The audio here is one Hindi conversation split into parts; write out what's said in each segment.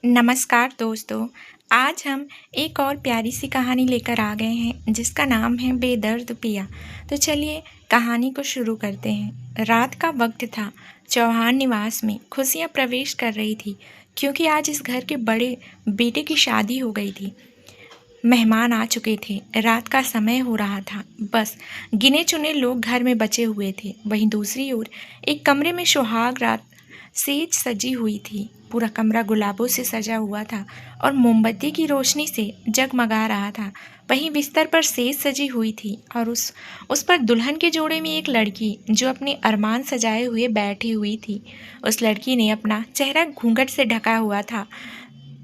नमस्कार दोस्तों। आज हम एक और प्यारी सी कहानी लेकर आ गए हैं जिसका नाम है बेदर्द पिया। तो चलिए कहानी को शुरू करते हैं। रात का वक्त था। चौहान निवास में खुशियां प्रवेश कर रही थी क्योंकि आज इस घर के बड़े बेटे की शादी हो गई थी। मेहमान आ चुके थे। रात का समय हो रहा था। बस गिने चुने लोग घर में बचे हुए थे। वहीं दूसरी ओर एक कमरे में सुहाग रात सेज सजी हुई थी। पूरा कमरा गुलाबों से सजा हुआ था और मोमबत्ती की रोशनी से जगमगा रहा था। वहीं बिस्तर पर सेज सजी हुई थी और उस पर दुल्हन के जोड़े में एक लड़की जो अपने अरमान सजाए हुए बैठी हुई थी। उस लड़की ने अपना चेहरा घूंघट से ढका हुआ था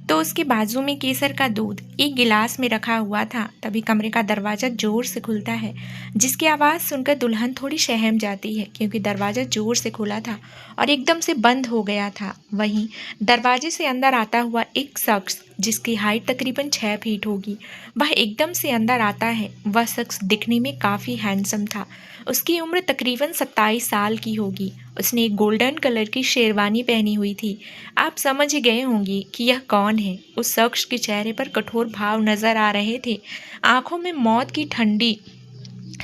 तो उसके बाजू में केसर का दूध एक गिलास में रखा हुआ था। तभी कमरे का दरवाज़ा जोर से खुलता है, जिसकी आवाज़ सुनकर दुल्हन थोड़ी सहम जाती है क्योंकि दरवाज़ा जोर से खुला था और एकदम से बंद हो गया था। वहीं दरवाजे से अंदर आता हुआ एक शख्स जिसकी हाइट तकरीबन 6 फीट होगी, वह एकदम से अंदर आता है। वह शख्स दिखने में काफ़ी हैंडसम था। उसकी उम्र तकरीबन 27 साल की होगी। उसने एक गोल्डन कलर की शेरवानी पहनी हुई थी। आप समझ ही गए होंगे कि यह कौन है। उस शख्स के चेहरे पर कठोर भाव नजर आ रहे थे। आंखों में मौत की ठंडी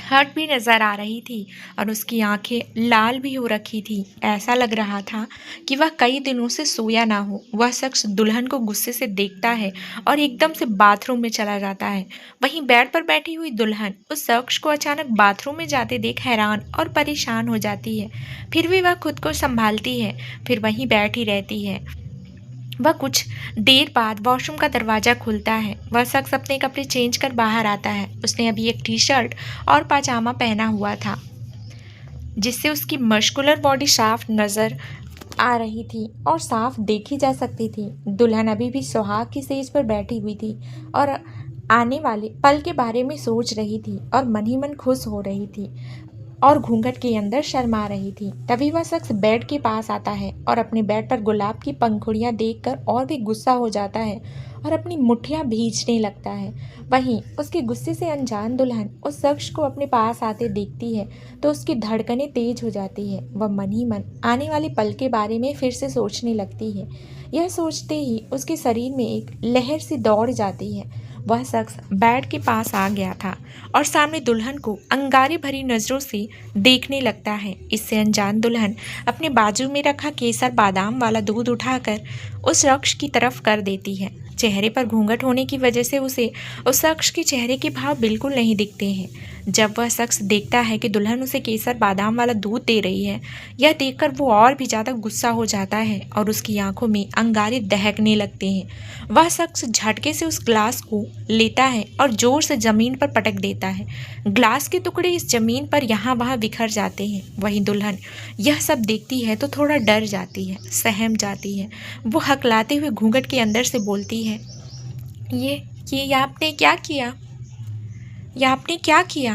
हट भी नजर आ रही थी और उसकी आंखें लाल भी हो रखी थी। ऐसा लग रहा था कि वह कई दिनों से सोया ना हो। वह शख्स दुल्हन को गुस्से से देखता है और एकदम से बाथरूम में चला जाता है। वहीं बेड पर बैठी हुई दुल्हन उस शख्स को अचानक बाथरूम में जाते देख हैरान और परेशान हो जाती है। फिर भी वह खुद को संभालती है, फिर वहीं बैठी रहती है। वह कुछ देर बाद वॉशरूम का दरवाज़ा खुलता है। वह शख्स अपने कपड़े चेंज कर बाहर आता है। उसने अभी एक टी शर्ट और पाजामा पहना हुआ था जिससे उसकी मस्कुलर बॉडी साफ नज़र आ रही थी और साफ देखी जा सकती थी। दुल्हन अभी भी सुहाग की सेज पर बैठी हुई थी और आने वाले पल के बारे में सोच रही थी और मन ही मन खुश हो रही थी और घूंघट के अंदर शर्मा रही थी। तभी वह शख्स बेड के पास आता है और अपने बेड पर गुलाब की पंखुड़ियां देखकर और भी गुस्सा हो जाता है और अपनी मुट्ठियां भींचने लगता है। वहीं उसके गुस्से से अनजान दुल्हन उस शख्स को अपने पास आते देखती है तो उसकी धड़कनें तेज हो जाती है। वह मन ही मन आने वाले पल के बारे में फिर से सोचने लगती है। यह सोचते ही उसके शरीर में एक लहर सी दौड़ जाती है। वह शख्स बेड के पास आ गया था और सामने दुल्हन को अंगारे भरी नज़रों से देखने लगता है। इससे अनजान दुल्हन अपने बाजू में रखा केसर बादाम वाला दूध उठाकर उस शख्स की तरफ कर देती है। चेहरे पर घूंघट होने की वजह से उसे उस शख्स के चेहरे के भाव बिल्कुल नहीं दिखते हैं। जब वह शख्स देखता है कि दुल्हन उसे केसर बादाम वाला दूध दे रही है, यह देखकर वो और भी ज़्यादा गुस्सा हो जाता है और उसकी आंखों में अंगारे दहकने लगते हैं। वह शख्स झटके से उस ग्लास को लेता है और जोर से ज़मीन पर पटक देता है। ग्लास के टुकड़े इस ज़मीन पर यहाँ वहाँ बिखर जाते हैं। वहीं दुल्हन यह सब देखती है तो थोड़ा डर जाती है, सहम जाती है। वो हकलाते हुए घूंघट के अंदर से बोलती है, ये आपने क्या किया? या आपने क्या किया?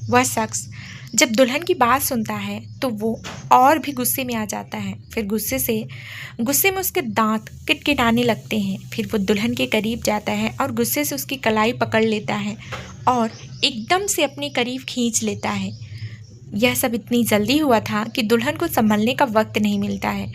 वह शख्स जब दुल्हन की बात सुनता है तो वो और भी गुस्से में आ जाता है। फिर गुस्से में उसके दांत किटकिटाने लगते हैं। फिर वो दुल्हन के करीब जाता है और गुस्से से उसकी कलाई पकड़ लेता है और एकदम से अपने करीब खींच लेता है। यह सब इतनी जल्दी हुआ था कि दुल्हन को संभलने का वक्त नहीं मिलता है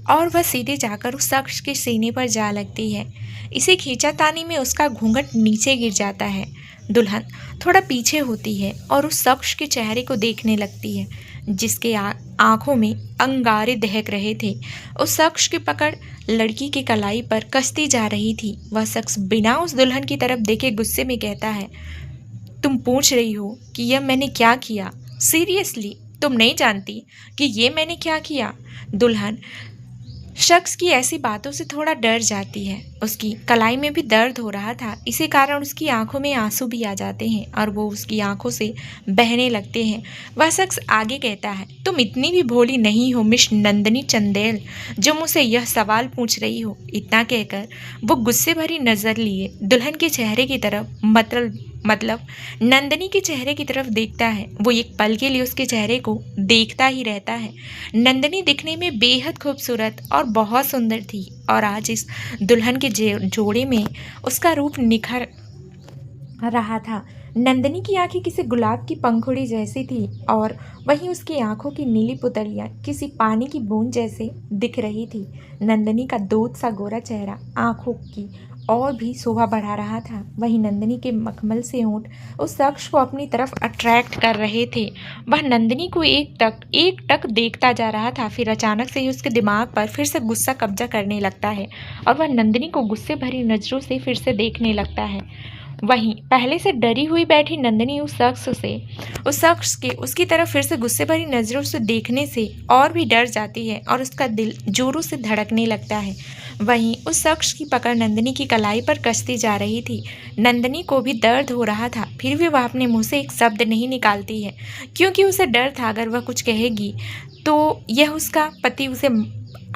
और वह सीधे जाकर उस शख्स के सीने पर जा लगती है। इसी खींचातानी में उसका घूंघट नीचे गिर जाता है। दुल्हन थोड़ा पीछे होती है और उस शख्स के चेहरे को देखने लगती है जिसके आंखों में अंगारे दहक रहे थे। उस शख्स की पकड़ लड़की की कलाई पर कसती जा रही थी। वह शख्स बिना उस दुल्हन की तरफ देखे गुस्से में कहता है, तुम पूछ रही हो कि यह मैंने क्या किया? सीरियसली तुम नहीं जानती कि ये मैंने क्या किया? दुल्हन शख्स की ऐसी बातों से थोड़ा डर जाती है। उसकी कलाई में भी दर्द हो रहा था। इसी कारण उसकी आंखों में आंसू भी आ जाते हैं और वो उसकी आंखों से बहने लगते हैं। वह शख्स आगे कहता है, तुम इतनी भी भोली नहीं हो मिस नंदिनी चंदेल जो मुझसे यह सवाल पूछ रही हो। इतना कहकर वो गुस्से भरी नज़र लिए दुल्हन के चेहरे की तरफ मतलब नंदिनी के चेहरे की तरफ देखता है। वो एक पल के लिए उसके चेहरे को देखता ही रहता है। नंदिनी दिखने में बेहद खूबसूरत और बहुत सुंदर थी और आज इस दुल्हन के जोड़े में उसका रूप निखर रहा था। नंदनी की आंखें किसी गुलाब की पंखुड़ी जैसी थी और वहीं उसकी आंखों की नीली पुतलियां किसी पानी की बूंद जैसे दिख रही थी। नंदनी का दूध सा गोरा चेहरा आंखों की और भी शोभा बढ़ा रहा था। वहीं नंदनी के मखमल से होंठ उस शख्स को अपनी तरफ अट्रैक्ट कर रहे थे। वह नंदनी को एक टक देखता जा रहा था। फिर अचानक से ही उसके दिमाग पर फिर से गुस्सा कब्जा करने लगता है और वह नंदनी को गुस्से भरी नजरों से फिर से देखने लगता है। वहीं पहले से डरी हुई बैठी नंदनी उस शख्स के उसकी तरफ फिर से गुस्से भरी नजरों से देखने से और भी डर जाती है और उसका दिल जोरों से धड़कने लगता है। वहीं उस शख्स की पकड़ नंदनी की कलाई पर कसती जा रही थी। नंदनी को भी दर्द हो रहा था, फिर भी वह अपने मुंह से एक शब्द नहीं निकालती है, क्योंकि उसे डर था अगर वह कुछ कहेगी तो यह उसका पति उसे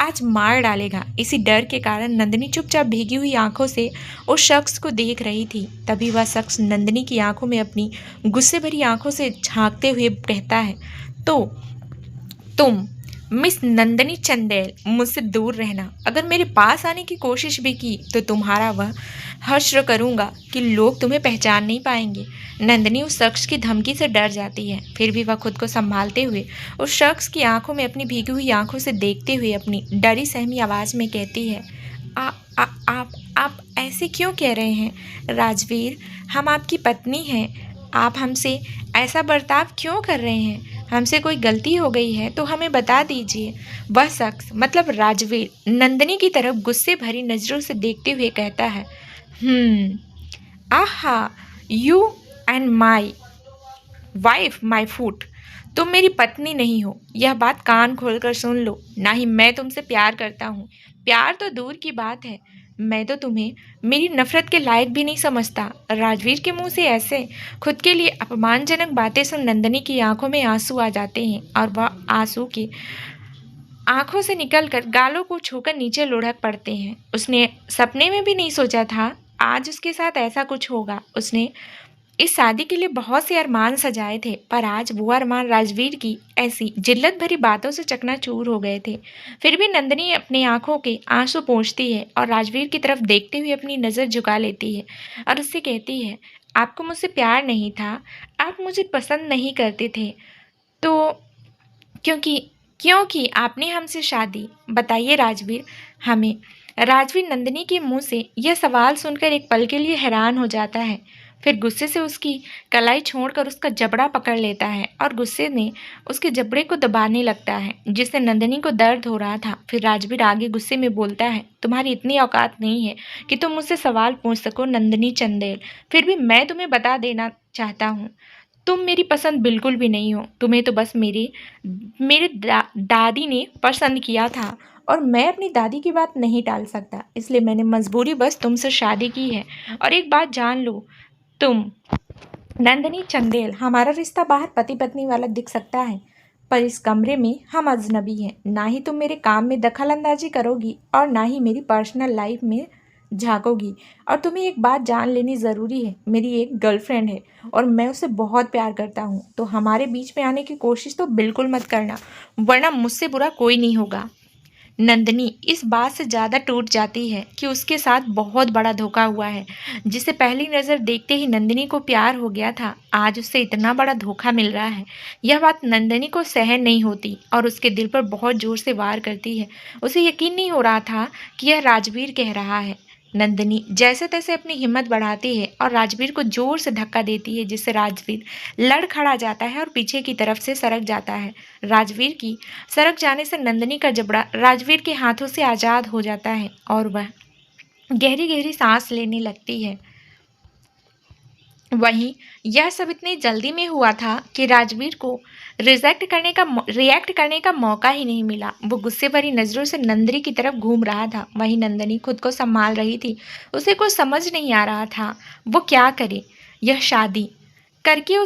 आज मार डालेगा। इसी डर के कारण नंदनी चुपचाप भीगी हुई आंखों से उस शख्स को देख रही थी। तभी वह शख्स नंदनी की आंखों में अपनी गुस्से भरी आंखों से झांकते हुए कहता है, तो तुम मिस नंदनी चंदेल मुझसे दूर रहना। अगर मेरे पास आने की कोशिश भी की तो तुम्हारा वह हश्र करूंगा कि लोग तुम्हें पहचान नहीं पाएंगे। नंदनी उस शख्स की धमकी से डर जाती है, फिर भी वह खुद को संभालते हुए उस शख्स की आंखों में अपनी भीगी हुई आंखों से देखते हुए अपनी डरी सहमी आवाज़ में कहती है, आ, आ, आप ऐसे क्यों कह रहे हैं राजवीर? हम आपकी पत्नी हैं। आप हमसे ऐसा बर्ताव क्यों कर रहे हैं? हमसे कोई गलती हो गई है तो हमें बता दीजिए। वह शख्स मतलब राजवीर नंदनी की तरफ गुस्से भरी नजरों से देखते हुए कहता है, आहा, you and my wife my foot. तुम मेरी पत्नी नहीं हो, यह बात कान खोलकर सुन लो। ना ही मैं तुमसे प्यार करता हूँ, प्यार तो दूर की बात है, मैं तो तुम्हें मेरी नफरत के लायक भी नहीं समझता। राजवीर के मुंह से ऐसे खुद के लिए अपमानजनक बातें सुन नंदनी की आंखों में आंसू आ जाते हैं और वह आंसू के आंखों से निकलकर गालों को छूकर नीचे लुढ़क पड़ते हैं। उसने सपने में भी नहीं सोचा था आज उसके साथ ऐसा कुछ होगा। उसने इस शादी के लिए बहुत से अरमान सजाए थे, पर आज वो अरमान राजवीर की ऐसी जिल्लत भरी बातों से चकनाचूर हो गए थे। फिर भी नंदनी अपनी आंखों के आंसू पोंछती है और राजवीर की तरफ देखते हुए अपनी नज़र झुका लेती है और उससे कहती है, आपको मुझसे प्यार नहीं था, आप मुझे पसंद नहीं करते थे, तो क्योंकि क्योंकि आपने हमसे शादी बताइए राजवीर हमें। राजवीर नंदिनी के मुंह से यह सवाल सुनकर एक पल के लिए हैरान हो जाता है, फिर गुस्से से उसकी कलाई छोड़कर उसका जबड़ा पकड़ लेता है और गुस्से में उसके जबड़े को दबाने लगता है जिससे नंदिनी को दर्द हो रहा था। फिर राजवीर आगे गुस्से में बोलता है, तुम्हारी इतनी औकात नहीं है कि तुम मुझसे सवाल पूछ सको नंदिनी चंदेल। फिर भी मैं तुम्हें बता देना चाहता हूँ, तुम मेरी पसंद बिल्कुल भी नहीं हो। तुम्हें तो बस मेरे मेरे दादी ने पसंद किया था और मैं अपनी दादी की बात नहीं टाल सकता, इसलिए मैंने मजबूरी बस तुमसे शादी की है। और एक बात जान लो, तुम नंदनी चंदेल, हमारा रिश्ता बाहर पति पत्नी वाला दिख सकता है, पर इस कमरे में हम अजनबी हैं। ना ही तुम मेरे काम में दखल अंदाजी करोगी और ना ही मेरी पर्सनल लाइफ में झांकोगी। और तुम्हें एक बात जान लेनी ज़रूरी है, मेरी एक गर्लफ्रेंड है और मैं उसे बहुत प्यार करता हूँ, तो हमारे बीच में आने की कोशिश तो बिल्कुल मत करना, वरना मुझसे बुरा कोई नहीं होगा। नंदनी इस बात से ज़्यादा टूट जाती है कि उसके साथ बहुत बड़ा धोखा हुआ है। जिसे पहली नज़र देखते ही नंदिनी को प्यार हो गया था, आज उससे इतना बड़ा धोखा मिल रहा है। यह बात नंदिनी को सहन नहीं होती और उसके दिल पर बहुत ज़ोर से वार करती है। उसे यकीन नहीं हो रहा था कि यह राजवीर कह रहा है। नंदिनी जैसे तैसे अपनी हिम्मत बढ़ाती है और राजवीर को जोर से धक्का देती है, जिससे राजवीर लड़ खड़ा जाता है और पीछे की तरफ से सरक जाता है। राजवीर की सरक जाने से नंदिनी का जबड़ा राजवीर के हाथों से आज़ाद हो जाता है और वह गहरी गहरी सांस लेने लगती है। वहीं यह सब इतनी जल्दी में हुआ था कि राजवीर को रिएक्ट करने का मौका ही नहीं मिला। वो गुस्से भरी नज़रों से नंदिनी की तरफ घूम रहा था। वहीं नंदिनी खुद को संभाल रही थी, उसे कुछ समझ नहीं आ रहा था वो क्या करे। यह शादी करके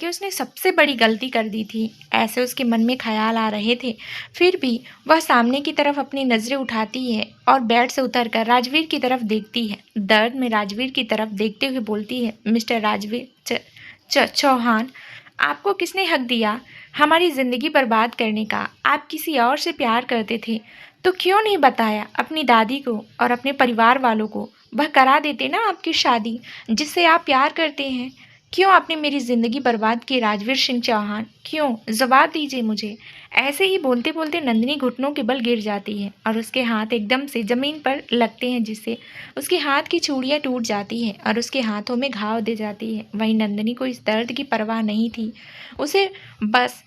उसने सबसे बड़ी गलती कर दी थी, ऐसे उसके मन में ख्याल आ रहे थे। फिर भी वह सामने की तरफ अपनी नज़रें उठाती है और बेड से उतरकर राजवीर की तरफ देखती है। दर्द में राजवीर की तरफ देखते हुए बोलती है, मिस्टर राजवीर चौहान, आपको किसने हक दिया हमारी ज़िंदगी बर्बाद करने का? आप किसी और से प्यार करते थे तो क्यों नहीं बताया अपनी दादी को और अपने परिवार वालों को? वह करा देते ना आपकी शादी जिससे आप प्यार करते हैं। क्यों आपने मेरी ज़िंदगी बर्बाद की राजवीर सिंह चौहान? क्यों? जवाब दीजिए मुझे। ऐसे ही बोलते बोलते नंदिनी घुटनों के बल गिर जाती है और उसके हाथ एकदम से ज़मीन पर लगते हैं, जिससे उसके हाथ की चूड़ियाँ टूट जाती हैं और उसके हाथों में घाव दे जाती है। वहीं नंदिनी को इस दर्द की परवाह नहीं थी। उसे बस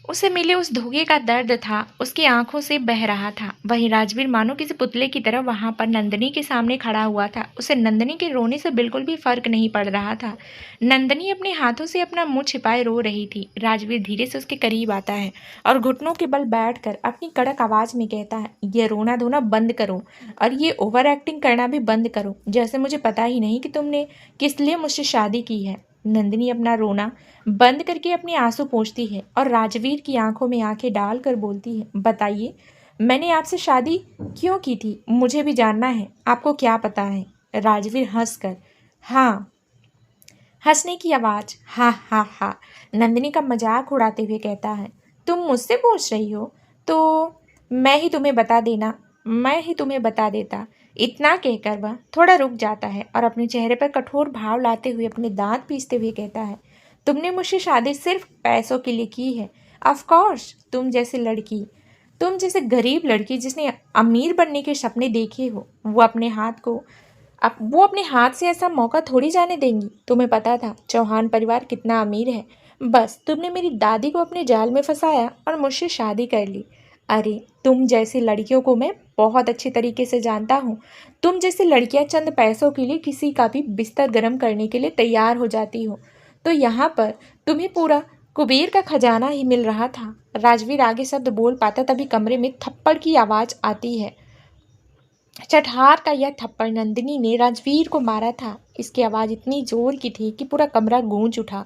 उसे मिले उस धोखे का दर्द था, उसकी आंखों से बह रहा था। वहीं राजवीर मानो किसी पुतले की तरह वहां पर नंदिनी के सामने खड़ा हुआ था। उसे नंदिनी के रोने से बिल्कुल भी फर्क नहीं पड़ रहा था। नंदिनी अपने हाथों से अपना मुंह छिपाए रो रही थी। राजवीर धीरे से उसके करीब आता है और घुटनों के बल बैठकर अपनी कड़क आवाज में कहता है, ये रोना धोना बंद करो और ये ओवर एक्टिंग करना भी बंद करो, जैसे मुझे पता ही नहीं कि तुमने किस लिए मुझसे शादी की है। नंदिनी अपना रोना बंद करके अपने आंसू पोंछती है और राजवीर की आंखों में आंखें डालकर बोलती है, बताइए मैंने आपसे शादी क्यों की थी? मुझे भी जानना है, आपको क्या पता है? राजवीर हंसकर हाँ, हंसने की आवाज हा हा हा नंदिनी का मजाक उड़ाते हुए कहता है, तुम मुझसे पूछ रही हो तो मैं ही तुम्हें बता देता। इतना कहकर वह थोड़ा रुक जाता है और अपने चेहरे पर कठोर भाव लाते हुए अपने दांत पीसते हुए कहता है, तुमने मुझसे शादी सिर्फ पैसों के लिए की है। ऑफ कोर्स, तुम जैसे गरीब लड़की जिसने अमीर बनने के सपने देखे हो, वो अपने हाथ से ऐसा मौका थोड़ी जाने देंगी। तुम्हें पता था चौहान परिवार कितना अमीर है, बस तुमने मेरी दादी को अपने जाल में फंसाया और मुझसे शादी कर ली। अरे तुम जैसी लड़कियों को मैं बहुत अच्छी तरीके से जानता हूँ। तुम जैसी लड़कियां चंद पैसों के लिए किसी का भी बिस्तर गर्म करने के लिए तैयार हो जाती हो, तो यहाँ पर तुम्हें पूरा कुबेर का खजाना ही मिल रहा था। राजवीर आगे शब्द बोल पाता तभी कमरे में थप्पड़ की आवाज आती है। चटहार का यह थप्पड़ नंदिनी ने राजवीर को मारा था। इसकी आवाज इतनी जोर की थी कि पूरा कमरा गूंज उठा।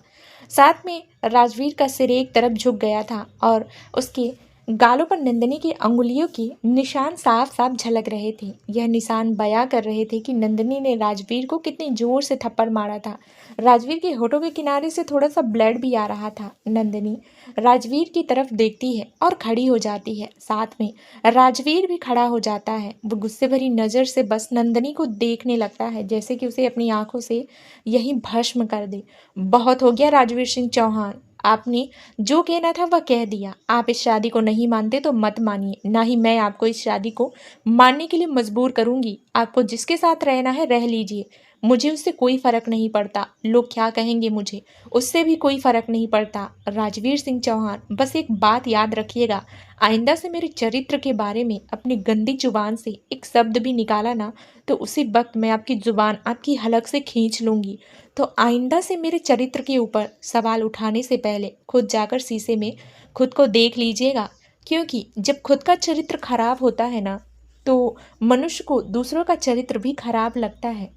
साथ में राजवीर का सिर एक तरफ झुक गया था और उसके गालों पर नंदिनी की अंगुलियों के निशान साफ साफ झलक रहे थे। यह निशान बयां कर रहे थे कि नंदिनी ने राजवीर को कितनी जोर से थप्पड़ मारा था। राजवीर के होठों के किनारे से थोड़ा सा ब्लड भी आ रहा था। नंदिनी राजवीर की तरफ देखती है और खड़ी हो जाती है। साथ में राजवीर भी खड़ा हो जाता है। वो गुस्से भरी नज़र से बस नंदिनी को देखने लगता है, जैसे कि उसे अपनी आंखों से यही भस्म कर दे। बहुत हो गया राजवीर सिंह चौहान, आपने जो कहना था वह कह दिया। आप इस शादी को नहीं मानते तो मत मानिए, ना ही मैं आपको इस शादी को मानने के लिए मजबूर करूंगी। आपको जिसके साथ रहना है रह लीजिए, मुझे उससे कोई फर्क नहीं पड़ता। लोग क्या कहेंगे मुझे, उससे भी कोई फर्क नहीं पड़ता। राजवीर सिंह चौहान, बस एक बात याद रखिएगा, आइंदा से मेरे चरित्र के बारे में अपनी गंदी जुबान से एक शब्द भी निकाला ना, तो उसी वक्त मैं आपकी जुबान आपकी हलक से खींच लूंगी। तो आइंदा से मेरे चरित्र के ऊपर सवाल उठाने से पहले खुद जाकर शीशे में खुद को देख लीजिएगा, क्योंकि जब खुद का चरित्र खराब होता है ना, तो मनुष्य को दूसरों का चरित्र भी खराब लगता है।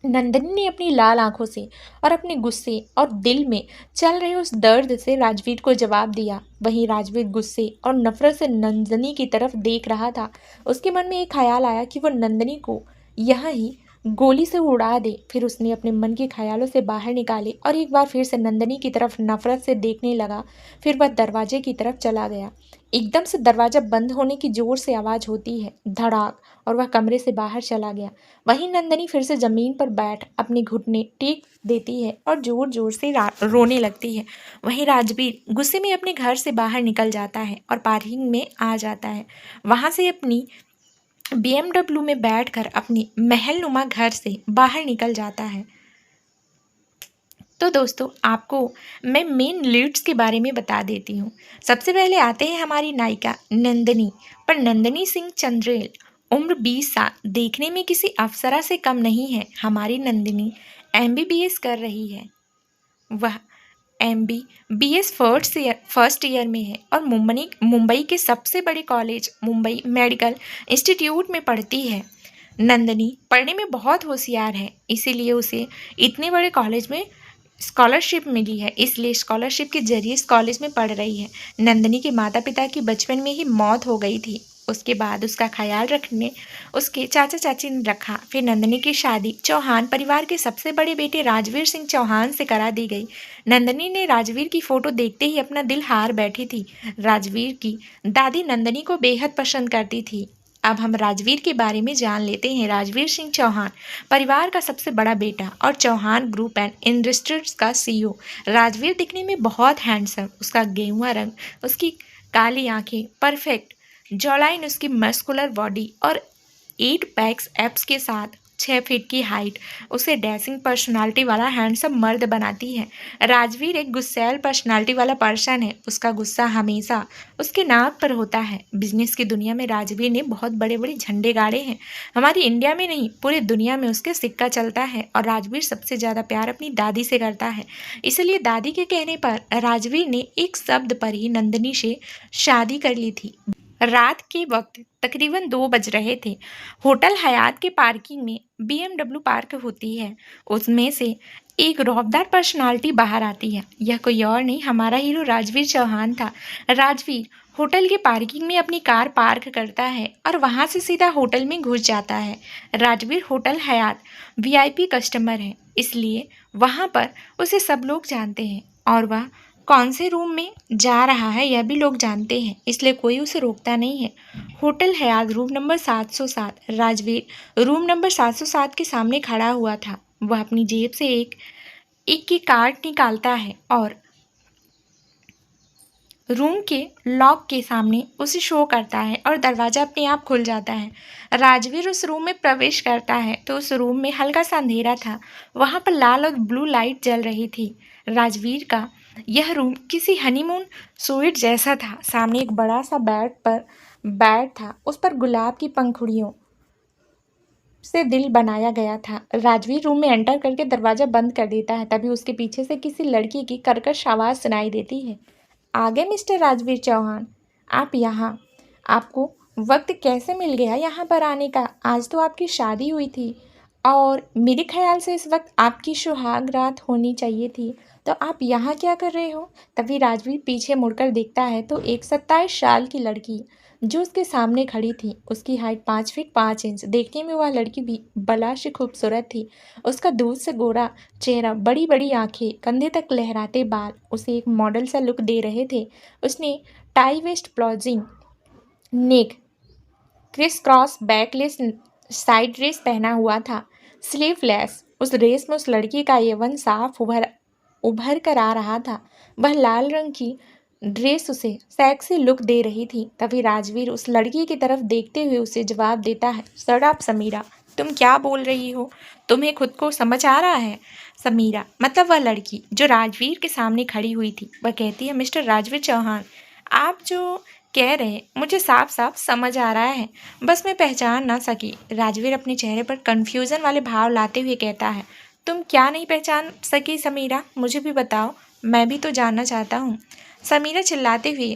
नंदिनी ने अपनी लाल आंखों से और अपने गुस्से और दिल में चल रहे उस दर्द से राजवीर को जवाब दिया। वहीं राजवीर गुस्से और नफरत से नंदिनी की तरफ देख रहा था। उसके मन में एक ख्याल आया कि वो नंदिनी को यहाँ ही गोली से उड़ा दे। फिर उसने अपने मन के ख्यालों से बाहर निकाले और एक बार फिर से नंदिनी की तरफ नफरत से देखने लगा। फिर वह दरवाजे की तरफ चला गया। एकदम से दरवाजा बंद होने की जोर से आवाज होती है, धड़ाक, और वह कमरे से बाहर चला गया। वहीं नंदिनी फिर से जमीन पर बैठ अपने घुटने टेक देती है और जोर जोर से रोने लगती है। वहीं राजवीर गुस्से में अपने घर से बाहर निकल जाता है और पार्किंग में आ जाता है। वहां से अपनी BMW में बैठकर अपनी महलनुमा घर से बाहर निकल जाता है। तो दोस्तों, आपको मैं मेन लीड्स के बारे में बता देती हूँ। सबसे पहले आते हैं हमारी नायिका नंदिनी। पर नंदिनी सिंह चंद्रेल, उम्र 20 साल, देखने में किसी अप्सरा से कम नहीं है। हमारी नंदिनी MBBS कर रही है। वह MBBS फर्स्ट ईयर में है और मुंबई के सबसे बड़े कॉलेज मुंबई मेडिकल इंस्टीट्यूट में पढ़ती है। नंदिनी पढ़ने में बहुत होशियार है, इसीलिए उसे इतने बड़े कॉलेज में स्कॉलरशिप मिली है, इसलिए स्कॉलरशिप के जरिए इस कॉलेज में पढ़ रही है। नंदिनी के माता पिता की बचपन में ही मौत हो गई थी। उसके बाद उसका ख्याल रखने उसके चाचा चाची ने रखा। फिर नंदिनी की शादी चौहान परिवार के सबसे बड़े बेटे राजवीर सिंह चौहान से करा दी गई। नंदिनी ने राजवीर की फोटो देखते ही अपना दिल हार बैठी थी। राजवीर की दादी नंदिनी को बेहद पसंद करती थी। अब हम राजवीर के बारे में जान लेते हैं। राजवीर सिंह चौहान परिवार का सबसे बड़ा बेटा और चौहान ग्रुप एंड इंडस्ट्रीज का सीईओ। राजवीर दिखने में बहुत हैंडसम, उसका गेहुआ रंग, उसकी काली आंखें, परफेक्ट जॉलाइन, उसकी मस्कुलर बॉडी और 8 पैक्स एब्स के साथ 6 फीट की हाइट उसे डैशिंग पर्सनालिटी वाला हैंडसम मर्द बनाती है। राजवीर एक गुस्सैल पर्सनालिटी वाला पर्सन है। उसका गुस्सा हमेशा उसके नाक पर होता है। बिजनेस की दुनिया में राजवीर ने बहुत बड़े बड़े झंडे गाड़े हैं। हमारी इंडिया में नहीं, पूरी दुनिया में उसके सिक्का चलता है। और राजवीर सबसे ज़्यादा प्यार अपनी दादी से करता है। इसलिए दादी के कहने पर राजवीर ने एक शब्द पर ही नंदिनी से शादी कर ली थी। रात के वक्त तकरीबन 2 बज रहे थे। होटल हयात के पार्किंग में BMW पार्क होती है। उसमें से एक रौबदार पर्सनालिटी बाहर आती है। यह कोई और नहीं, हमारा हीरो राजवीर चौहान था। राजवीर होटल के पार्किंग में अपनी कार पार्क करता है और वहां से सीधा होटल में घुस जाता है। Rajveer hotel Hyatt VIP customer है, इसलिए वहां पर उसे सब लोग जानते हैं और वह कौन से रूम में जा रहा है यह भी लोग जानते हैं, इसलिए कोई उसे रोकता नहीं है। Hotel Hyatt room number 707। Rajveer room number 707 के सामने खड़ा हुआ था। वह अपनी जेब से एक एक की कार्ड निकालता है और रूम के लॉक के सामने उसे शो करता है और दरवाज़ा अपने आप खुल जाता है। राजवीर उस रूम में प्रवेश करता है तो उस रूम में हल्का सा अंधेरा था। वहाँ पर लाल और ब्लू लाइट जल रही थी। राजवीर का यह रूम किसी हनीमून स्वीट जैसा था। सामने एक बड़ा सा बेड था, उस पर गुलाब की पंखुड़ियों से दिल बनाया गया था। राजवीर रूम में एंटर करके दरवाज़ा बंद कर देता है। तभी उसके पीछे से किसी लड़की की कर्कश आवाज़ सुनाई देती है। आगे मिस्टर राजवीर चौहान, आप यहाँ, आपको वक्त कैसे मिल गया यहाँ पर आने का? आज तो आपकी शादी हुई थी और मेरे ख्याल से इस वक्त आपकी सुहाग रात होनी चाहिए थी, तो आप यहाँ क्या कर रहे हो? तभी राजवीर पीछे मुड़कर देखता है तो एक 27 साल की लड़की जो उसके सामने खड़ी थी, उसकी हाइट 5 फीट 5 इंच। देखने में वह लड़की भी बला से खूबसूरत थी। उसका दूध से गोरा चेहरा, बड़ी बड़ी आंखें, कंधे तक लहराते बाल उसे एक मॉडल सा लुक दे रहे थे। उसने tie waist blousing neck criss cross backless side dress पहना हुआ था, स्लीवलेस। उस ड्रेस में उस लड़की का यौवन साफ उभर कर आ रहा था। वह लाल रंग की ड्रेस उसे सेक्सी लुक दे रही थी। तभी राजवीर उस लड़की की तरफ देखते हुए उसे जवाब देता है, शट अप समीरा, तुम क्या बोल रही हो? तुम्हें खुद को समझ आ रहा है? समीरा मतलब वह लड़की जो राजवीर के सामने खड़ी हुई थी। वह कहती है, मिस्टर राजवीर चौहान, आप जो कह रहे मुझे साफ साफ समझ आ रहा है, बस मैं पहचान ना सकी। राजवीर अपने चेहरे पर कन्फ्यूज़न वाले भाव लाते हुए कहता है, तुम क्या नहीं पहचान सकी समीरा? मुझे भी बताओ, मैं भी तो जानना चाहता हूँ। समीरा चिल्लाते हुए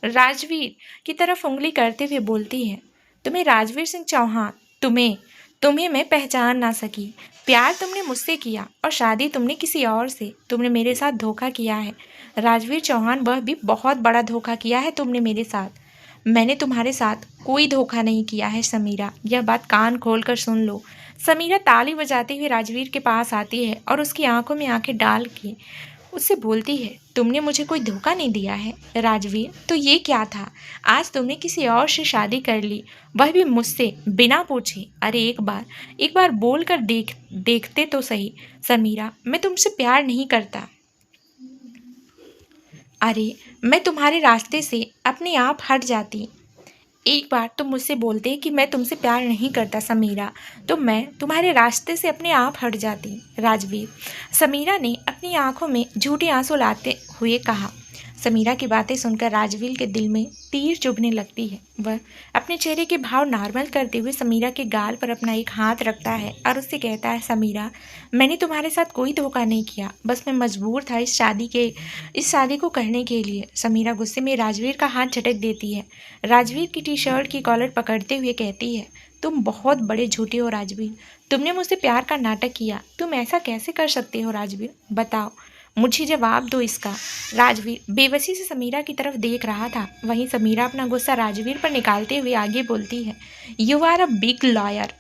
राजवीर की तरफ उंगली करते हुए बोलती है, तुम्हें राजवीर सिंह चौहान, तुम्हें तुम्हें मैं पहचान ना सकी। प्यार तुमने मुझसे किया और शादी तुमने किसी और से। तुमने मेरे साथ धोखा किया है राजवीर चौहान, वह भी बहुत बड़ा धोखा किया है तुमने मेरे साथ। मैंने तुम्हारे साथ कोई धोखा नहीं किया है समीरा, यह बात कान खोल कर सुन लो। समीरा ताली बजाते हुए राजवीर के पास आती है और उसकी आंखों में आंखें डाल के उससे बोलती है, तुमने मुझे कोई धोखा नहीं दिया है राजवीर, तो ये क्या था? आज तुमने किसी और से शादी कर ली, वह भी मुझसे बिना पूछे। अरे एक बार बोल कर देखते तो सही समीरा, मैं तुमसे प्यार नहीं करता। अरे मैं तुम्हारे रास्ते से अपने आप हट जाती। एक बार तुम मुझसे बोलते कि मैं तुमसे प्यार नहीं करता समीरा, तो मैं तुम्हारे रास्ते से अपने आप हट जाती राजवीर। समीरा ने अपनी आंखों में झूठे आंसू लाते हुए कहा। समीरा की बातें सुनकर राजवीर के दिल में तीर चुभने लगती है। वह अपने चेहरे के भाव नॉर्मल करते हुए समीरा के गाल पर अपना एक हाथ रखता है और उससे कहता है, समीरा, मैंने तुम्हारे साथ कोई धोखा नहीं किया, बस मैं मजबूर था इस शादी को करने के लिए। समीरा गुस्से में राजवीर का हाथ झटक देती है। राजवीर की टी-शर्ट की कॉलर पकड़ते हुए कहती है, तुम बहुत बड़े झूठे हो राजवीर, तुमने मुझसे प्यार का नाटक किया। तुम ऐसा कैसे कर सकते हो राजवीर? बताओ, मुझे जवाब दो इसका। राजवीर बेबसी से समीरा की तरफ देख रहा था। वहीं समीरा अपना गुस्सा राजवीर पर निकालते हुए आगे बोलती है, you are a big lawyer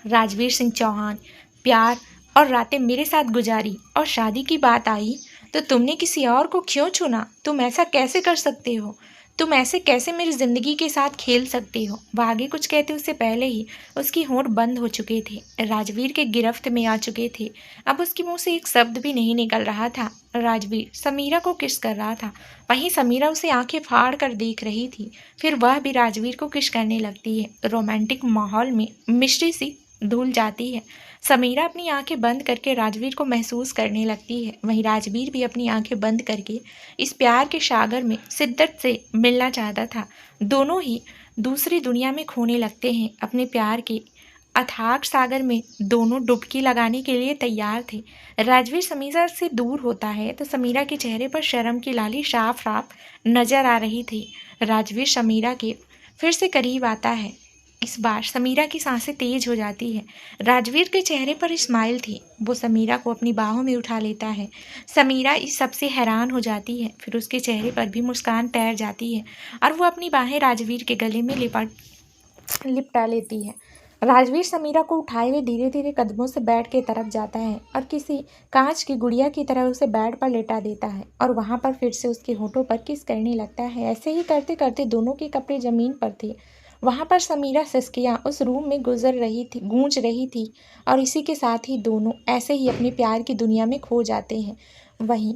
Rajveer Singh Chauhan. प्यार और रातें मेरे साथ गुजारी और शादी की बात आई तो तुमने किसी और को क्यों चुना? तुम ऐसा कैसे कर सकते हो? तुम ऐसे कैसे मेरी जिंदगी के साथ खेल सकती हो। वह आगे कुछ कहते उससे पहले ही उसकी होंठ बंद हो चुके थे, राजवीर के गिरफ्त में आ चुके थे। अब उसके मुंह से एक शब्द भी नहीं निकल रहा था। राजवीर समीरा को किस कर रहा था, वहीं समीरा उसे आंखें फाड़ कर देख रही थी। फिर वह भी राजवीर को किस करने लगती है। रोमांटिक माहौल में मिश्री सी धुल जाती है। समीरा अपनी आंखें बंद करके राजवीर को महसूस करने लगती है, वहीं राजवीर भी अपनी आंखें बंद करके इस प्यार के सागर में शिद्दत से मिलना चाहता था। दोनों ही दूसरी दुनिया में खोने लगते हैं। अपने प्यार के अथाह सागर में दोनों डुबकी लगाने के लिए तैयार थे। राजवीर समीरा से दूर होता है तो समीरा के चेहरे पर शर्म की लाली साफ साफ नजर आ रही थी। राजवीर समीरा के फिर से करीब आता है। इस बार समीरा की सांसें तेज हो जाती है। राजवीर के चेहरे पर स्माइल थी। वो समीरा को अपनी बाहों में उठा लेता है। समीरा इस सबसे हैरान हो जाती है। फिर उसके चेहरे पर भी मुस्कान तैर जाती है और वो अपनी बाहें राजवीर के गले में लिपटा लेती है। राजवीर समीरा को उठाए हुए धीरे धीरे कदमों से बेड के तरफ जाता है और किसी कांच की गुड़िया की तरह उसे बेड पर लेटा देता है और वहां पर फिर से उसके होठों पर किस करने लगता है। ऐसे ही करते करते दोनों के कपड़े जमीन पर थे। वहां पर समीरा सिसकियां उस रूम में गूंज रही थी और इसी के साथ ही दोनों ऐसे ही अपने प्यार की दुनिया में खो जाते हैं। वहीं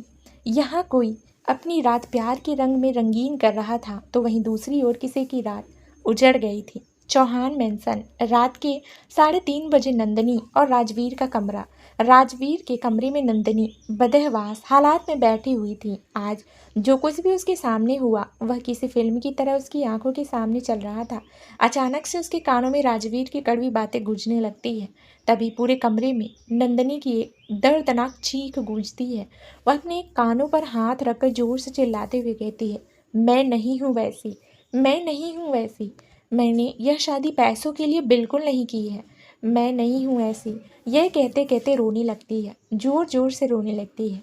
यहाँ कोई अपनी रात प्यार के रंग में रंगीन कर रहा था तो वहीं दूसरी ओर किसी की रात उजड़ गई थी। चौहान मेंशन। रात के 3:30 बजे नंदिनी और राजवीर का कमरा। राजवीर के कमरे में नंदिनी बदहवास हालात में बैठी हुई थी। आज जो कुछ भी उसके सामने हुआ वह किसी फिल्म की तरह उसकी आंखों के सामने चल रहा था। अचानक से उसके कानों में राजवीर की कड़वी बातें गूंजने लगती है। तभी पूरे कमरे में नंदिनी की एक दर्दनाक चीख गूंजती है। वह अपने कानों पर हाथ रखकर जोर से चिल्लाते हुए कहती है, मैं नहीं हूँ वैसी, मैं नहीं हूँ वैसी। मैंने यह शादी पैसों के लिए बिल्कुल नहीं की है। मैं नहीं हूँ ऐसी। यह कहते कहते रोने लगती है, जोर जोर से रोने लगती है।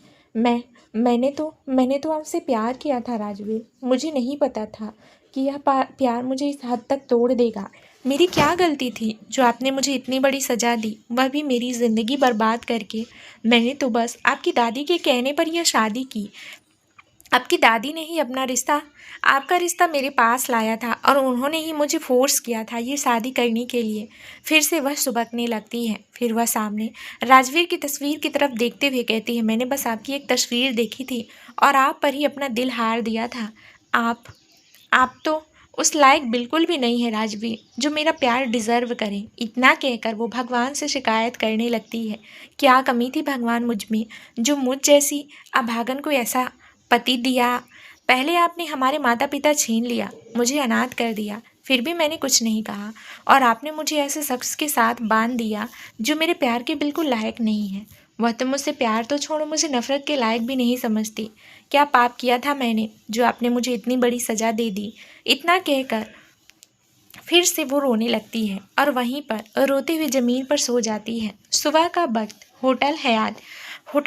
मैंने तो आपसे प्यार किया था राजवीर। मुझे नहीं पता था कि यह प्यार मुझे इस हद तक तोड़ देगा। मेरी क्या गलती थी जो आपने मुझे इतनी बड़ी सज़ा दी, वह भी मेरी ज़िंदगी बर्बाद करके। मैंने तो बस आपकी दादी के कहने पर यह शादी की। आपकी दादी ने ही आपका रिश्ता मेरे पास लाया था और उन्होंने ही मुझे फोर्स किया था ये शादी करने के लिए। फिर से वह सुबकने लगती है। फिर वह सामने राजवीर की तस्वीर की तरफ देखते हुए कहती है, मैंने बस आपकी एक तस्वीर देखी थी और आप पर ही अपना दिल हार दिया था। आप तो उस लायक बिल्कुल भी नहीं है राजवीर जो मेरा प्यार डिज़र्व करे। इतना कहकर वो भगवान से शिकायत करने लगती है। क्या कमी थी भगवान मुझ में जो मुझ जैसी अभागन को ऐसा पति दिया। पहले आपने हमारे माता पिता छीन लिया, मुझे अनाथ कर दिया, फिर भी मैंने कुछ नहीं कहा और आपने मुझे ऐसे शख्स के साथ बांध दिया जो मेरे प्यार के बिल्कुल लायक नहीं है। वह तो मुझसे प्यार तो छोड़ो, मुझे नफरत के लायक भी नहीं समझती। क्या पाप किया था मैंने जो आपने मुझे इतनी बड़ी सज़ा दे दी। इतना कहकर फिर से वो रोने लगती है और वहीं पर रोते हुए ज़मीन पर सो जाती है। सुबह का वक्त होटल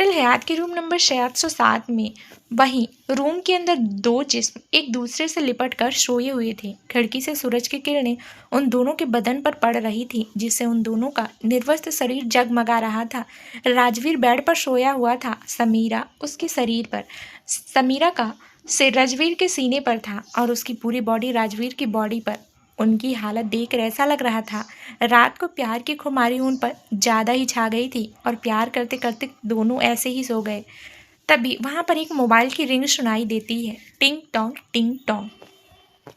हयात के रूम नंबर 707 में वहीं रूम के अंदर दो जिस्म एक दूसरे से लिपट कर सोए हुए थे। खिड़की से सूरज की किरणें उन दोनों के बदन पर पड़ रही थी जिससे उन दोनों का निर्वस्त्र शरीर जगमगा रहा था। राजवीर बेड पर सोया हुआ था, समीरा उसके शरीर पर। समीरा का सिर राजवीर के सीने पर था और उसकी पूरी बॉडी राजवीर की बॉडी पर। उनकी हालत देखकर ऐसा लग रहा था रात को प्यार की खुमारी उन पर ज़्यादा ही छा गई थी और प्यार करते करते दोनों ऐसे ही सो गए। तभी वहाँ पर एक मोबाइल की रिंग सुनाई देती है। टिंग टोंग टिंग टोंग।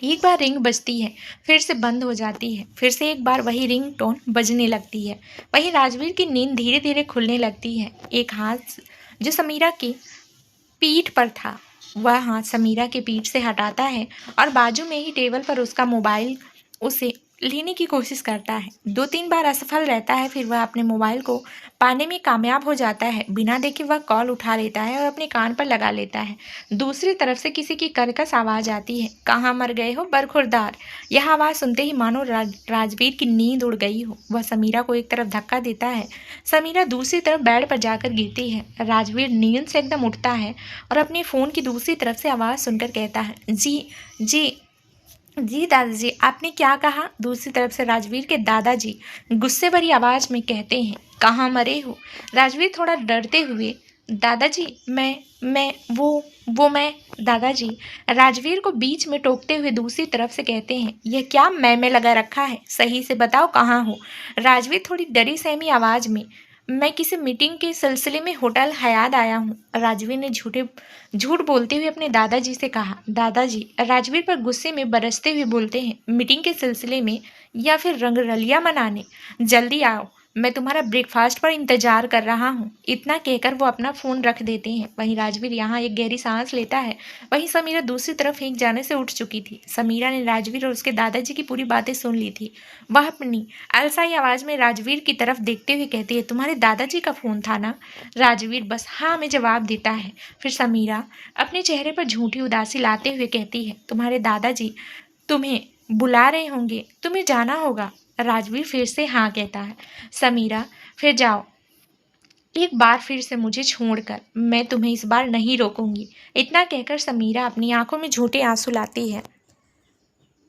एक बार रिंग बजती है, फिर से बंद हो जाती है, फिर से एक बार वही रिंग टोन बजने लगती है। वहीं राजवीर की नींद धीरे धीरे खुलने लगती है। एक हाथ जो समीरा की पीठ पर था वह हाथ समीरा के पीठ से हटाता है और बाजू में ही टेबल पर उसका मोबाइल उसे लेने की कोशिश करता है। 2-3 बार असफल रहता है, फिर वह अपने मोबाइल को पाने में कामयाब हो जाता है। बिना देखे वह कॉल उठा लेता है और अपने कान पर लगा लेता है। दूसरी तरफ से किसी की कर्कश आवाज़ आती है, कहाँ मर गए हो बरखुरदार। यह आवाज़ सुनते ही मानो राजवीर की नींद उड़ गई हो। वह समीरा को एक तरफ धक्का देता है, समीरा दूसरी तरफ बेड पर जाकर गिरती है। राजवीर नींद से एकदम उठता है और अपने फ़ोन की दूसरी तरफ से आवाज़ सुनकर कहता है, जी दादाजी, आपने क्या कहा। दूसरी तरफ से राजवीर के दादाजी गुस्से भरी आवाज़ में कहते हैं, कहाँ मरे हो। राजवीर थोड़ा डरते हुए, दादाजी मैं वो वो मैं दादाजी राजवीर को बीच में टोकते हुए दूसरी तरफ से कहते हैं, यह क्या मैं लगा रखा है, सही से बताओ कहाँ हो। राजवीर थोड़ी डरी सहमी आवाज में, मैं किसी मीटिंग के सिलसिले में होटल हयात आया हूँ। राजवीर ने झूठ बोलते हुए अपने दादाजी से कहा। दादाजी राजवीर पर गुस्से में बरसते हुए बोलते हैं, मीटिंग के सिलसिले में या फिर रंगरलिया मनाने? जल्दी आओ, मैं तुम्हारा ब्रेकफास्ट पर इंतजार कर रहा हूँ। इतना कहकर वो अपना फ़ोन रख देते हैं। वहीं राजवीर यहाँ एक गहरी सांस लेता है। वहीं समीरा दूसरी तरफ फेंक जाने से उठ चुकी थी। समीरा ने राजवीर और उसके दादाजी की पूरी बातें सुन ली थी। वह अपनी अलसाई आवाज़ में राजवीर की तरफ देखते हुए कहती है, तुम्हारे दादाजी का फ़ोन था ना? राजवीर बस हाँ में जवाब देता है। फिर समीरा अपने चेहरे पर झूठी उदासी लाते हुए कहती है, तुम्हारे दादाजी तुम्हें बुला रहे होंगे, तुम्हें जाना होगा। राजवीर फिर से हाँ कहता है। समीरा, फिर जाओ, एक बार फिर से मुझे छोड़कर, मैं तुम्हें इस बार नहीं रोकूंगी। इतना कहकर समीरा अपनी आंखों में झूठे आंसू लाती है।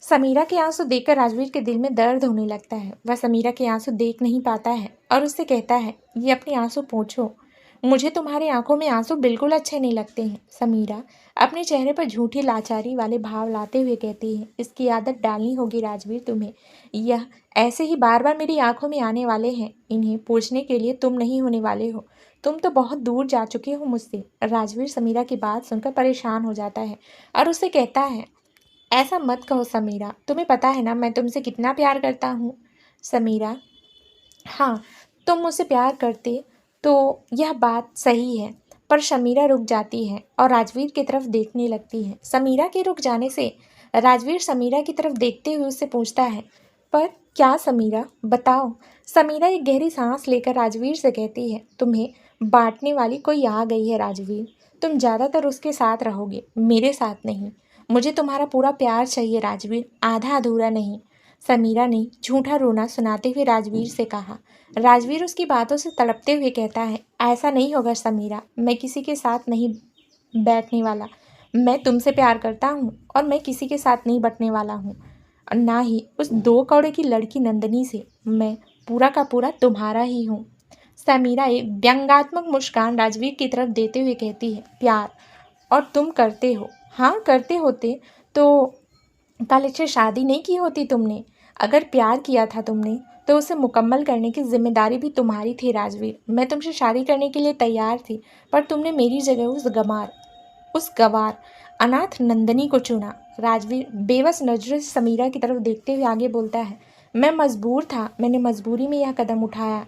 समीरा के आंसू देखकर राजवीर के दिल में दर्द होने लगता है। वह समीरा के आंसू देख नहीं पाता है और उससे कहता है, ये अपने आंसू पोंछो, मुझे तुम्हारी आंखों में आंसू बिल्कुल अच्छे नहीं लगते हैं। समीरा अपने चेहरे पर झूठी लाचारी वाले भाव लाते हुए कहती है, इसकी आदत डालनी होगी राजवीर तुम्हें। यह ऐसे ही बार बार मेरी आंखों में आने वाले हैं, इन्हें पूछने के लिए तुम नहीं होने वाले हो। तुम तो बहुत दूर जा चुके हो मुझसे। राजवीर समीरा की बात सुनकर परेशान हो जाता है और उससे कहता है, ऐसा मत कहो समीरा, तुम्हें पता है ना मैं तुमसे कितना प्यार करता हूँ। समीरा, हाँ, तुम मुझसे प्यार करते तो यह बात सही है। पर समीरा रुक जाती है और राजवीर की तरफ देखने लगती है। समीरा के रुक जाने से राजवीर समीरा की तरफ देखते हुए उससे पूछता है, पर क्या समीरा, बताओ। समीरा एक गहरी सांस लेकर राजवीर से कहती है, तुम्हें बांटने वाली कोई आ गई है राजवीर। तुम ज़्यादातर उसके साथ रहोगे, मेरे साथ नहीं। मुझे तुम्हारा पूरा प्यार चाहिए राजवीर, आधा अधूरा नहीं। समीरा ने झूठा रोना सुनाते हुए राजवीर से कहा। राजवीर उसकी बातों से तड़पते हुए कहता है, ऐसा नहीं होगा समीरा, मैं किसी के साथ नहीं बैठने वाला। मैं तुमसे प्यार करता हूँ और मैं किसी के साथ नहीं बटने वाला हूँ, और ना ही उस 2 कौड़े की लड़की नंदनी से। मैं पूरा का पूरा तुम्हारा ही हूँ। समीरा एक व्यंग्यात्मक मुस्कान राजवीर की तरफ देते हुए कहती है, प्यार, और तुम करते हो। हाँ, करते होते तो कल से शादी नहीं की होती तुमने। अगर प्यार किया था तुमने तो उसे मुकम्मल करने की जिम्मेदारी भी तुम्हारी थी राजवीर। मैं तुमसे शादी करने के लिए तैयार थी, पर तुमने मेरी जगह उस गवार अनाथ नंदनी को चुना। राजवीर बेबस नजरों से समीरा की तरफ देखते हुए आगे बोलता है, मैं मजबूर था, मैंने मजबूरी में यह कदम उठाया।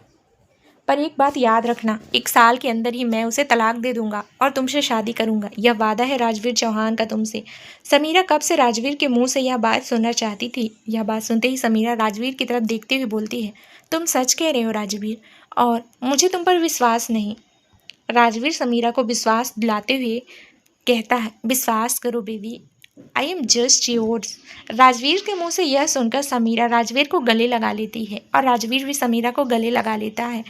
पर एक बात याद रखना, 1 साल के अंदर ही मैं उसे तलाक दे दूंगा और तुमसे शादी करूंगा। यह वादा है राजवीर चौहान का तुमसे। समीरा कब से राजवीर के मुंह से यह बात सुनना चाहती थी। यह बात सुनते ही समीरा राजवीर की तरफ देखते हुए बोलती है, तुम सच कह रहे हो राजवीर, और मुझे तुम पर विश्वास नहीं। राजवीर समीरा को विश्वास दिलाते हुए कहता है, विश्वास करो baby, I am just yours. Rajveer के मुंह से यह सुनकर समीरा राजवीर को गले लगा लेती है और राजवीर भी समीरा को गले लगा लेता है।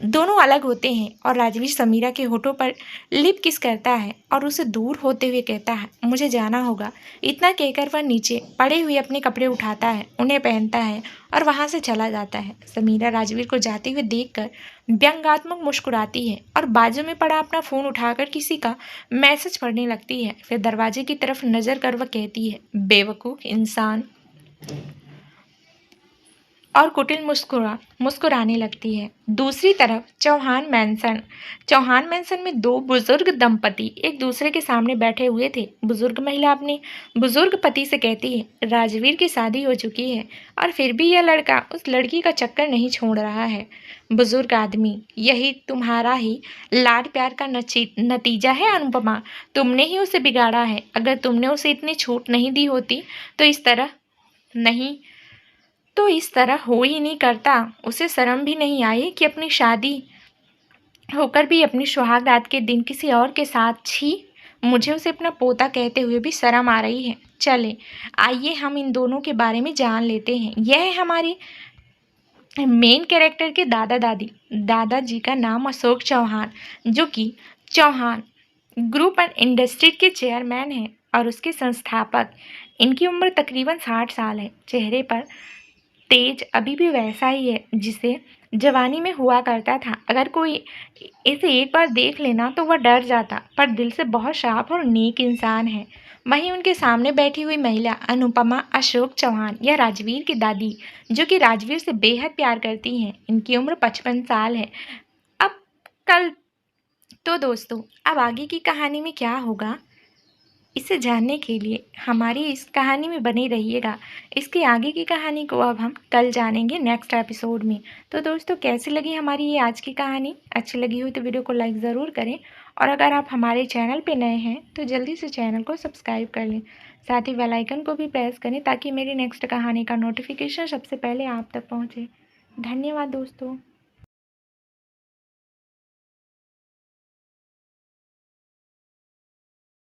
दोनों अलग होते हैं और राजवीर समीरा के होठों पर लिप किस करता है और उसे दूर होते हुए कहता है, मुझे जाना होगा। इतना कहकर वह नीचे पड़े हुए अपने कपड़े उठाता है, उन्हें पहनता है और वहाँ से चला जाता है। समीरा राजवीर को जाते हुए देखकर व्यंग्यात्मक मुस्कुराती है और बाजू में पड़ा अपना फ़ोन उठाकर किसी का मैसेज पढ़ने लगती है। फिर दरवाजे की तरफ नज़र कर वह कहती है, बेवकूफ़ इंसान, और कुटिल मुस्कुराने लगती है। दूसरी तरफ चौहान मैंसन में 2 बुजुर्ग दंपति एक दूसरे के सामने बैठे हुए थे। बुजुर्ग महिला अपने बुजुर्ग पति से कहती है, राजवीर की शादी हो चुकी है और फिर भी यह लड़का उस लड़की का चक्कर नहीं छोड़ रहा है। बुजुर्ग आदमी, यही तुम्हारा ही लाड प्यार का नतीजा है अनुपमा। तुमने ही उसे बिगाड़ा है। अगर तुमने उसे इतनी छूट नहीं दी होती तो इस तरह हो ही नहीं करता। उसे शर्म भी नहीं आई कि अपनी शादी होकर भी अपनी सुहाग रात के दिन किसी और के साथ, छी, मुझे उसे अपना पोता कहते हुए भी शर्म आ रही है। चले, आइए हम इन दोनों के बारे में जान लेते हैं। यह है हमारे मेन कैरेक्टर के दादा दादी। दादाजी का नाम अशोक चौहान, जो कि चौहान ग्रुप एंड इंडस्ट्री के चेयरमैन हैं और उसके संस्थापक। इनकी उम्र तकरीबन 60 साल है। चेहरे पर तेज अभी भी वैसा ही है जिसे जवानी में हुआ करता था। अगर कोई इसे एक बार देख लेना तो वह डर जाता, पर दिल से बहुत शार्प और नेक इंसान है। वहीं उनके सामने बैठी हुई महिला अनुपमा अशोक चौहान या राजवीर की दादी, जो कि राजवीर से बेहद प्यार करती हैं। इनकी उम्र 55 साल है। अब कल तो दोस्तों, अब आगे की कहानी में क्या होगा, इसे जानने के लिए हमारी इस कहानी में बने रहिएगा। इसके आगे की कहानी को अब हम कल जानेंगे नेक्स्ट एपिसोड में। तो दोस्तों, कैसी लगी हमारी ये आज की कहानी? अच्छी लगी हो तो वीडियो को लाइक ज़रूर करें, और अगर आप हमारे चैनल पे नए हैं तो जल्दी से चैनल को सब्सक्राइब कर लें। साथ ही बेल आइकन को भी प्रेस करें ताकि मेरी नेक्स्ट कहानी का नोटिफिकेशन सबसे पहले आप तक पहुँचे। धन्यवाद दोस्तों।